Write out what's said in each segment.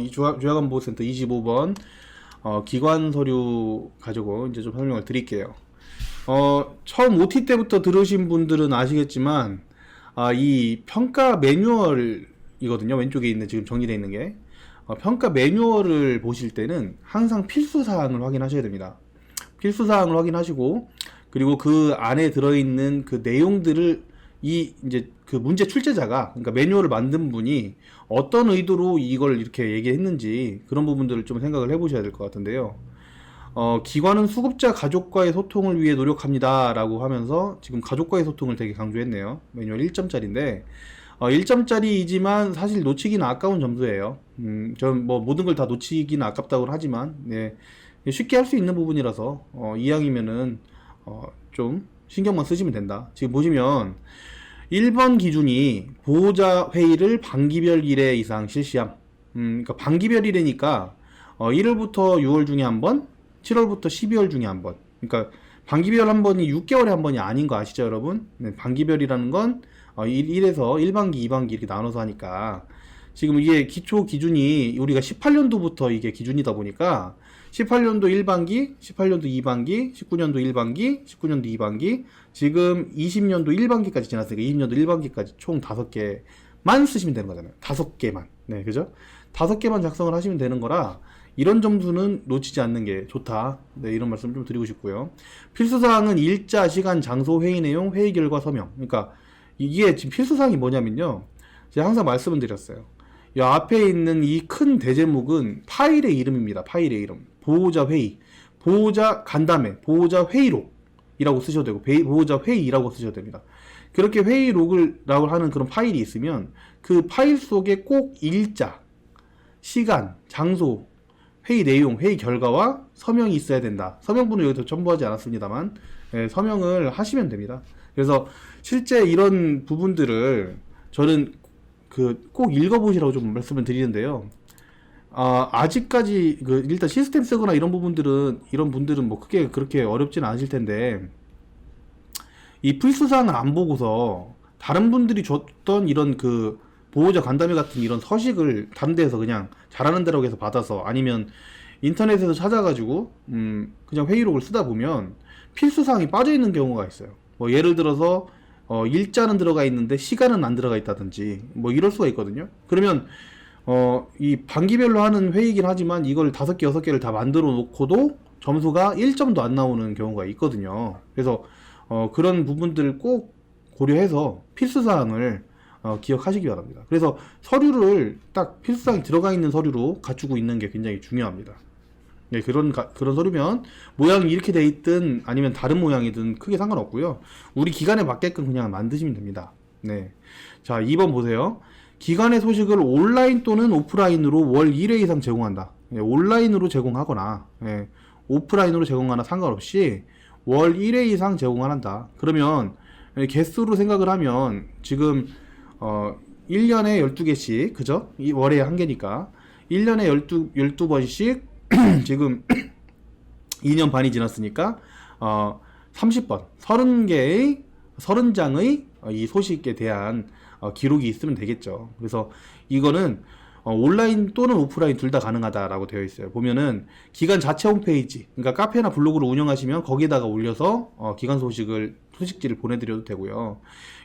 이 조약안보센터 25번 기관 서류 가지고 이제 좀 설명을 드릴게요. 처음 OT 때부터 들으신 분들은 아시겠지만 이 평가 매뉴얼이거든요. 왼쪽에 있는 지금 정리되어 있는 게 평가 매뉴얼을 보실 때는 항상 필수 사항을 확인하셔야 됩니다. 필수 사항을 확인하시고, 그리고 그 안에 들어있는 그 내용들을 이제 그 문제 출제자가, 그러니까 매뉴얼을 만든 분이 어떤 의도로 이걸 이렇게 얘기했는지 그런 부분들을 좀 생각을 해보셔야 될 것 같은데요. 기관은 수급자 가족과의 소통을 위해 노력합니다 라고 하면서 지금 가족과의 소통을 되게 강조했네요. 매뉴얼 1점짜리인데 1점짜리이지만 사실 놓치기는 아까운 점수예요. 전 뭐 모든 걸 다 놓치기는 아깝다고 하지만 네, 쉽게 할 수 있는 부분이라서 이왕이면은 좀 신경만 쓰시면 된다. 지금 보시면 1번 기준이 보호자 회의를 반기별 1회 이상 실시함. 그러니까 반기별 1회니까 1월부터 6월 중에 한 번, 7월부터 12월 중에 한 번. 그러니까 반기별 한 번이 6개월에 한 번이 아닌 거 아시죠, 여러분? 네, 반기별이라는 건 1에서 1반기, 2반기 이렇게 나눠서 하니까 지금 이게 기초 기준이 우리가 18년도부터 이게 기준이다 보니까 18년도 1반기, 18년도 2반기, 19년도 1반기, 19년도 2반기, 지금 20년도 1반기까지 지났으니까 20년도 1반기까지 총 5개만 쓰시면 되는 거잖아요. 5개만. 네, 그죠? 5개만 작성을 하시면 되는 거라 이런 점수는 놓치지 않는 게 좋다. 네, 이런 말씀 좀 드리고 싶고요. 필수사항은 일자, 시간, 장소, 회의 내용, 회의 결과, 서명. 그러니까 이게 지금 필수사항이 뭐냐면요. 제가 항상 말씀을 드렸어요. 이 앞에 있는 이 큰 대제목은 파일의 이름입니다. 파일의 이름. 보호자 회의. 보호자 간담회. 보호자 회의록이라고 쓰셔도 되고, 보호자 회의라고 쓰셔도 됩니다. 그렇게 회의록이라고 하는 그런 파일이 있으면 그 파일 속에 꼭 일자, 시간, 장소, 회의 내용, 회의 결과와 서명이 있어야 된다. 서명분은 여기서 첨부하지 않았습니다만 서명을 하시면 됩니다. 그래서 실제 이런 부분들을 저는 꼭 읽어보시라고 좀 말씀을 드리는데요. 아직까지 일단 시스템 쓰거나 이런 분들은 뭐 크게 그렇게 어렵지는 않으실 텐데, 이 필수사항을 안 보고서 다른 분들이 줬던 이런 보호자 간담회 같은 이런 서식을 다른 데서 그냥 잘하는 데라고 해서 받아서, 아니면 인터넷에서 찾아가지고 그냥 회의록을 쓰다 보면 필수사항이 빠져있는 경우가 있어요. 뭐 예를 들어서 일자는 들어가 있는데 시간은 안 들어가 있다든지 뭐 이럴 수가 있거든요. 그러면 이 반기별로 하는 회의이긴 하지만 이걸 5개, 6개를 다 만들어 놓고도 점수가 1점도 안 나오는 경우가 있거든요. 그래서 그런 부분들을 꼭 고려해서 필수사항을 기억하시기 바랍니다. 그래서 서류를 딱 필수사항이 들어가 있는 서류로 갖추고 있는 게 굉장히 중요합니다. 네, 그런 서류면 모양이 이렇게 돼 있든 아니면 다른 모양이든 크게 상관없고요. 우리 기관에 맞게끔 그냥 만드시면 됩니다. 네. 자, 2번 보세요. 기관의 소식을 온라인 또는 오프라인으로 월 1회 이상 제공한다. 네, 온라인으로 제공하거나 오프라인으로 제공하나 상관없이 월 1회 이상 제공을 한다. 그러면 개수로 생각을 하면 지금 1년에 12개씩, 그죠? 이 월에 1개니까 1년에 12번씩 지금 2년 반이 지났으니까 30번 30장의 이 소식에 대한 기록이 있으면 되겠죠. 그래서 이거는 온라인 또는 오프라인 둘 다 가능하다라고 되어 있어요. 보면은 기관 자체 홈페이지, 그러니까 카페나 블로그를 운영하시면 거기에다가 올려서 기관 소식지를 보내드려도 되고요.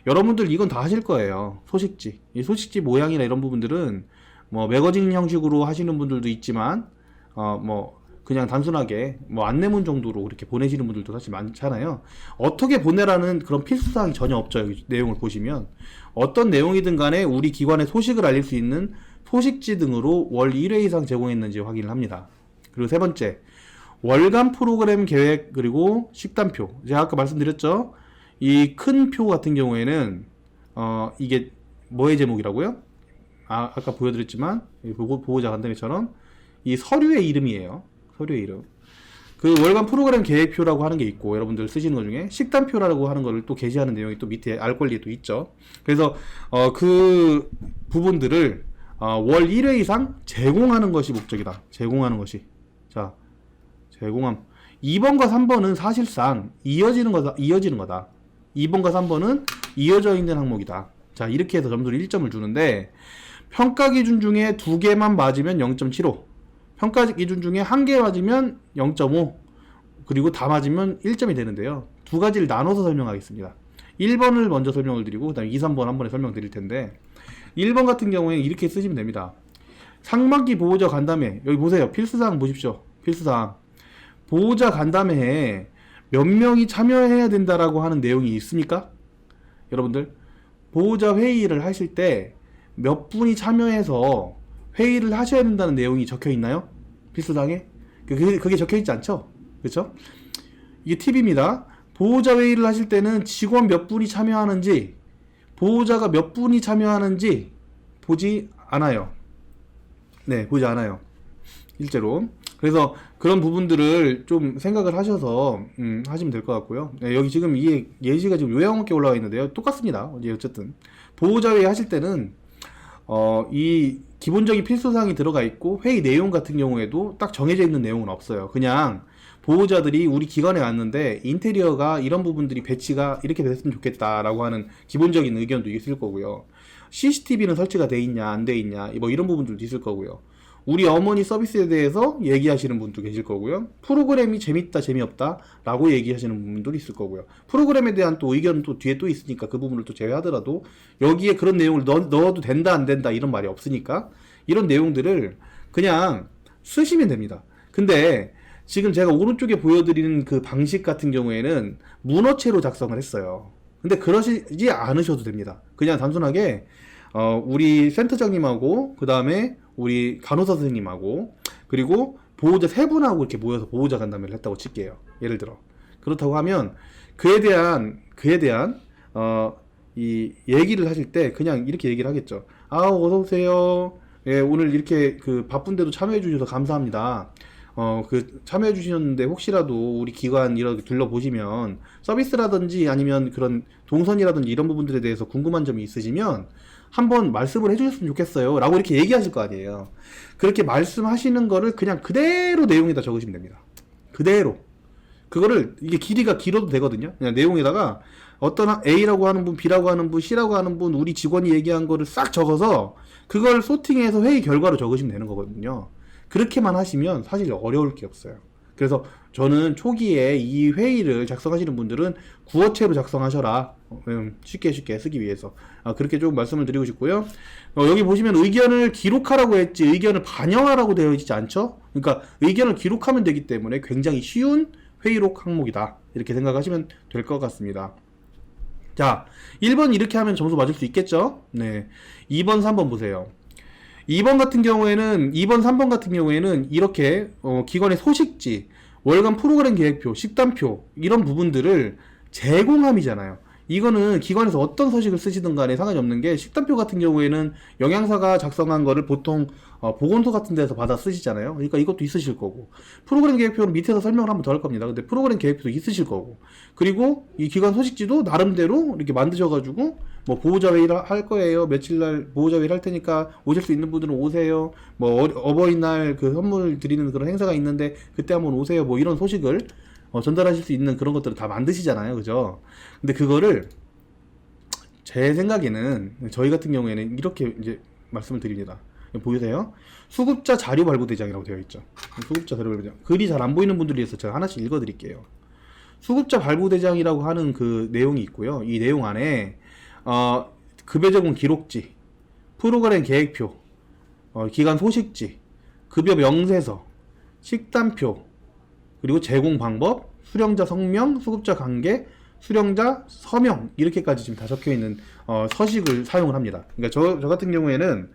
여러분들 이건 다 하실 거예요. 소식지, 이 소식지 모양이나 이런 부분들은 뭐 매거진 형식으로 하시는 분들도 있지만 뭐 그냥 단순하게 뭐 안내문 정도로 그렇게 보내시는 분들도 사실 많잖아요. 어떻게 보내라는 그런 필수사항이 전혀 없죠. 여기 내용을 보시면 어떤 내용이든 간에 우리 기관의 소식을 알릴 수 있는 소식지 등으로 월 1회 이상 제공했는지 확인을 합니다. 그리고 세 번째, 월간 프로그램 계획 그리고 식단표. 제가 아까 말씀드렸죠. 이 큰 표 같은 경우에는 이게 뭐의 제목이라고요? 아까 보여드렸지만 보호자 간담회처럼 이 서류의 이름이에요. 서류의 이름. 그 월간 프로그램 계획표라고 하는 게 있고, 여러분들 쓰시는 것 중에 식단표라고 하는 거를 또 게시하는 내용이 또 밑에 알 권리에 또 있죠. 그래서 그 부분들을 월 1회 이상 제공하는 것이 목적이다. 제공하는 것이. 자, 제공함. 2번과 3번은 사실상 이어지는 거다. 2번과 3번은 이어져 있는 항목이다. 자, 이렇게 해서 점수를 1점을 주는데, 평가 기준 중에 2개만 맞으면 0.75, 평가 기준 중에 1개 맞으면 0.5, 그리고 다 맞으면 1점이 되는데요. 두 가지를 나눠서 설명하겠습니다. 1번을 먼저 설명을 드리고 그 다음에 2, 3번 한 번에 설명드릴 텐데, 1번 같은 경우에 이렇게 쓰시면 됩니다. 상반기 보호자 간담회, 여기 보세요. 필수사항 보십시오. 필수사항. 보호자 간담회에 몇 명이 참여해야 된다라고 하는 내용이 있습니까? 여러분들, 보호자 회의를 하실 때 몇 분이 참여해서 회의를 하셔야 된다는 내용이 적혀 있나요? 필수사항에? 그게 적혀 있지 않죠? 그렇죠? 이게 팁입니다. 보호자 회의를 하실 때는 직원 몇 분이 참여하는지, 보호자가 몇 분이 참여하는지 보지 않아요. 네, 보지 않아요. 실제로. 그래서 그런 부분들을 좀 생각을 하셔서 하시면 될 것 같고요. 네, 여기 지금 이 예시가 지금 요양원께 올라와 있는데요. 똑같습니다. 어쨌든 보호자 회의 하실 때는 이 기본적인 필수사항이 들어가 있고, 회의 내용 같은 경우에도 딱 정해져 있는 내용은 없어요. 그냥 보호자들이 우리 기관에 왔는데 인테리어가 이런 부분들이 배치가 이렇게 됐으면 좋겠다라고 하는 기본적인 의견도 있을 거고요. CCTV는 설치가 돼 있냐 안 돼 있냐 뭐 이런 부분들도 있을 거고요. 우리 어머니 서비스에 대해서 얘기하시는 분도 계실 거고요. 프로그램이 재밌다 재미없다 라고 얘기하시는 분들도 있을 거고요. 프로그램에 대한 또 의견은 또 뒤에 또 있으니까 그 부분을 또 제외하더라도 여기에 그런 내용을 넣어도 된다 안 된다 이런 말이 없으니까 이런 내용들을 그냥 쓰시면 됩니다. 근데 지금 제가 오른쪽에 보여드리는 그 방식 같은 경우에는 문어체로 작성을 했어요. 근데 그러시지 않으셔도 됩니다. 그냥 단순하게 우리 센터장님하고 그 다음에 우리 간호사 선생님하고 그리고 보호자 3분하고 이렇게 모여서 보호자 간담회를 했다고 칠게요. 예를 들어 그렇다고 하면 그에 대한 이 얘기를 하실 때 그냥 이렇게 얘기를 하겠죠. 어서 오세요. 예, 오늘 이렇게 그 바쁜데도 참여해 주셔서 감사합니다. 참여해 주셨는데 혹시라도 우리 기관 이렇게 둘러보시면 서비스라든지 아니면 그런 동선이라든지 이런 부분들에 대해서 궁금한 점이 있으시면 한번 말씀을 해주셨으면 좋겠어요 라고 이렇게 얘기하실 거 아니에요. 그렇게 말씀하시는 거를 그냥 그대로 내용에다 적으시면 됩니다. 그대로. 그거를 이게 길이가 길어도 되거든요. 그냥 내용에다가 어떤 A라고 하는 분, B라고 하는 분, C라고 하는 분, 우리 직원이 얘기한 거를 싹 적어서 그걸 소팅해서 회의 결과로 적으시면 되는 거거든요. 그렇게만 하시면 사실 어려울 게 없어요. 그래서 저는 초기에 이 회의를 작성하시는 분들은 구어체로 작성하셔라. 쉽게 쓰기 위해서. 그렇게 좀 말씀을 드리고 싶고요. 여기 보시면 의견을 기록하라고 했지 의견을 반영하라고 되어 있지 않죠? 그러니까 의견을 기록하면 되기 때문에 굉장히 쉬운 회의록 항목이다. 이렇게 생각하시면 될 것 같습니다. 자, 1번 이렇게 하면 점수 맞을 수 있겠죠? 네. 2번, 3번 보세요. 2번, 3번 같은 경우에는 이렇게 기관의 소식지, 월간 프로그램 계획표, 식단표 이런 부분들을 제공함이잖아요. 이거는 기관에서 어떤 서식을 쓰시든 간에 상관이 없는 게, 식단표 같은 경우에는 영양사가 작성한 거를 보통 보건소 같은 데서 받아 쓰시잖아요. 그러니까 이것도 있으실 거고, 프로그램 계획표는 밑에서 설명을 한 번 더 할 겁니다. 근데 프로그램 계획표도 있으실 거고, 그리고 이 기관 소식지도 나름대로 이렇게 만드셔가지고 뭐 보호자 회의를 할 거예요. 며칠날 보호자 회의를 할 테니까 오실 수 있는 분들은 오세요. 뭐 어버이날 그 선물 드리는 그런 행사가 있는데 그때 한번 오세요. 뭐 이런 소식을 전달하실 수 있는 그런 것들을 다 만드시잖아요. 그죠? 근데 그거를 제 생각에는 저희 같은 경우에는 이렇게 이제 말씀을 드립니다. 보이세요? 수급자 자료 발부 대장이라고 되어 있죠. 수급자 자료 발부 대장. 글이 잘 안 보이는 분들이 있어서 제가 하나씩 읽어 드릴게요. 수급자 발부 대장이라고 하는 그 내용이 있고요. 이 내용 안에 급여 제공 기록지, 프로그램 계획표, 기관 소식지, 급여 명세서, 식단표, 그리고 제공 방법, 수령자 성명, 수급자 관계, 수령자 서명 이렇게까지 지금 다 적혀있는 서식을 사용을 합니다. 그러니까 저 같은 경우에는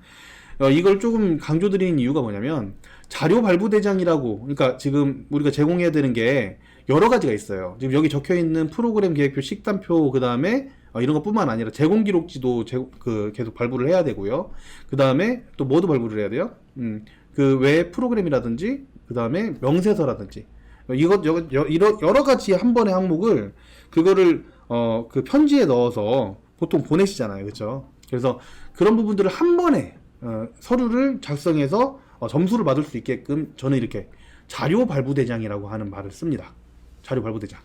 이걸 조금 강조드리는 이유가 뭐냐면, 자료 발부 대장이라고, 그러니까 지금 우리가 제공해야 되는 게 여러 가지가 있어요. 지금 여기 적혀있는 프로그램 계획표, 식단표, 그 다음에 이런 것뿐만 아니라 제공 기록지도 계속 발부를 해야 되고요. 그 다음에 또 뭐도 발부를 해야 돼요? 그 외 프로그램이라든지, 그 다음에 명세서라든지, 여러 가지 한 번의 항목을 그거를 그 편지에 넣어서 보통 보내시잖아요. 그렇죠? 그래서 그런 부분들을 한 번에 서류를 작성해서 점수를 받을 수 있게끔 저는 이렇게 자료 발부 대장이라고 하는 말을 씁니다. 자료 발부 대장.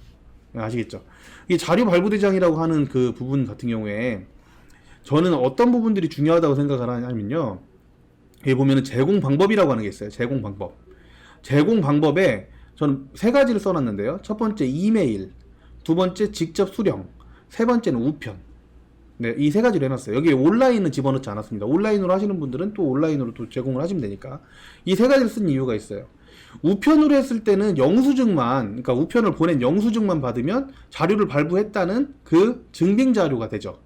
아시겠죠? 이 자료 발부 대장이라고 하는 그 부분 같은 경우에 저는 어떤 부분들이 중요하다고 생각을 하냐면요. 여기 보면은 제공 방법이라고 하는 게 있어요. 제공 방법. 제공 방법에 저는 세 가지를 써놨는데요. 첫 번째 이메일, 두 번째 직접 수령, 세 번째는 우편. 네, 이 세 가지를 해놨어요. 여기 온라인은 집어넣지 않았습니다. 온라인으로 하시는 분들은 또 온라인으로 또 제공을 하시면 되니까. 이 세 가지를 쓴 이유가 있어요. 우편으로 했을 때는 영수증만, 그러니까 우편을 보낸 영수증만 받으면 자료를 발부했다는 그 증빙 자료가 되죠.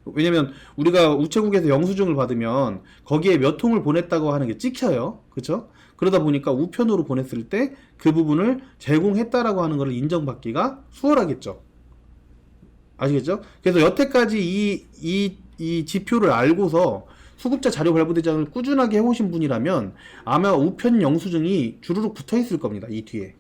왜냐면 우리가 우체국에서 영수증을 받으면 거기에 몇 통을 보냈다고 하는 게 찍혀요. 그렇죠? 그러다 보니까 우편으로 보냈을 때 그 부분을 제공했다라고 하는 것을 인정받기가 수월하겠죠. 아시겠죠? 그래서 여태까지 이 지표를 알고서 수급자 자료 발부 대장을 꾸준하게 해오신 분이라면 아마 우편 영수증이 주르륵 붙어 있을 겁니다. 이 뒤에.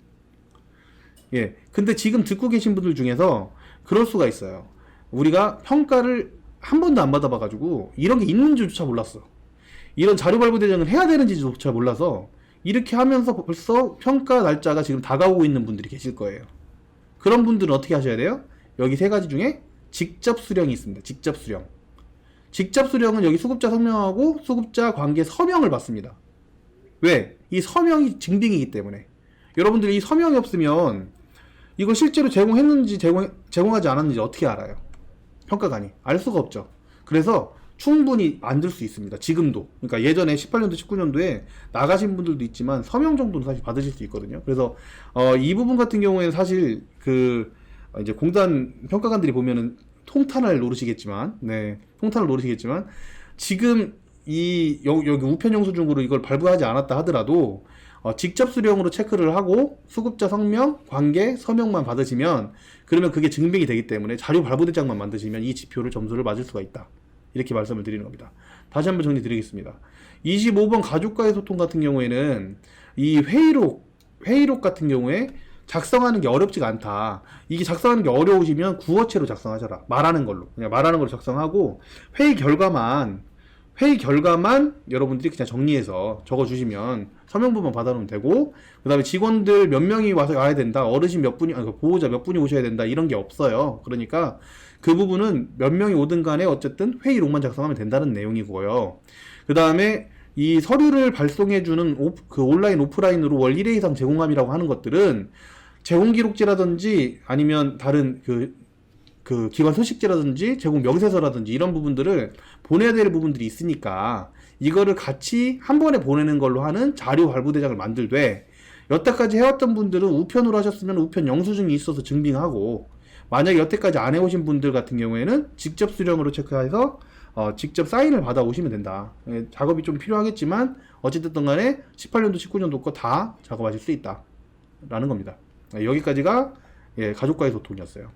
예. 근데 지금 듣고 계신 분들 중에서 그럴 수가 있어요. 우리가 평가를 한 번도 안 받아봐가지고 이런 게 있는지조차 몰랐어. 이런 자료 발부 대장을 해야 되는지조차 몰라서 이렇게 하면서 벌써 평가 날짜가 지금 다가오고 있는 분들이 계실 거예요. 그런 분들은 어떻게 하셔야 돼요? 여기 세 가지 중에 직접 수령이 있습니다. 직접 수령. 직접 수령은 여기 수급자 성명하고 수급자 관계 서명을 받습니다. 왜? 이 서명이 증빙이기 때문에. 여러분들이 이 서명이 없으면 이거 실제로 제공했는지 제공하지 않았는지 어떻게 알아요? 평가관이. 알 수가 없죠. 그래서 충분히 만들 수 있습니다. 지금도. 그러니까 예전에 18년도, 19년도에 나가신 분들도 있지만 서명 정도는 사실 받으실 수 있거든요. 그래서 이 부분 같은 경우에는 사실 이제 공단 평가관들이 보면은 통탄을 노리시겠지만, 네, 통탄을 노리시겠지만, 지금 여기 우편 영수증으로 이걸 발부하지 않았다 하더라도, 직접 수령으로 체크를 하고, 수급자 성명, 관계, 서명만 받으시면, 그러면 그게 증빙이 되기 때문에 자료 발부 대장만 만드시면 이 지표를 점수를 맞을 수가 있다. 이렇게 말씀을 드리는 겁니다. 다시 한번 정리 드리겠습니다. 25번 가족과의 소통 같은 경우에는, 이 회의록 같은 경우에, 작성하는 게 어렵지가 않다. 이게 작성하는 게 어려우시면 구어체로 작성하셔라. 말하는 걸로. 그냥 말하는 걸로 작성하고 회의 결과만 여러분들이 그냥 정리해서 적어주시면 서명부만 받아놓으면 되고, 그 다음에 직원들 몇 명이 와야 된다. 어르신 몇 분이, 보호자 몇 분이 오셔야 된다. 이런 게 없어요. 그러니까 그 부분은 몇 명이 오든 간에 어쨌든 회의록만 작성하면 된다는 내용이고요. 그 다음에 이 서류를 발송해주는 온라인 오프라인으로 월 1회 이상 제공함이라고 하는 것들은 제공 기록지라든지 아니면 다른 기관 소식지라든지 제공 명세서라든지 이런 부분들을 보내야 될 부분들이 있으니까 이거를 같이 한 번에 보내는 걸로 하는 자료 발부 대장을 만들되, 여태까지 해왔던 분들은 우편으로 하셨으면 우편 영수증이 있어서 증빙하고, 만약에 여태까지 안 해오신 분들 같은 경우에는 직접 수령으로 체크해서 직접 사인을 받아 오시면 된다. 예, 작업이 좀 필요하겠지만 어쨌든 간에 18년도 19년도 거 다 작업하실 수 있다 라는 겁니다. 여기까지가 가족과의 소통이었어요.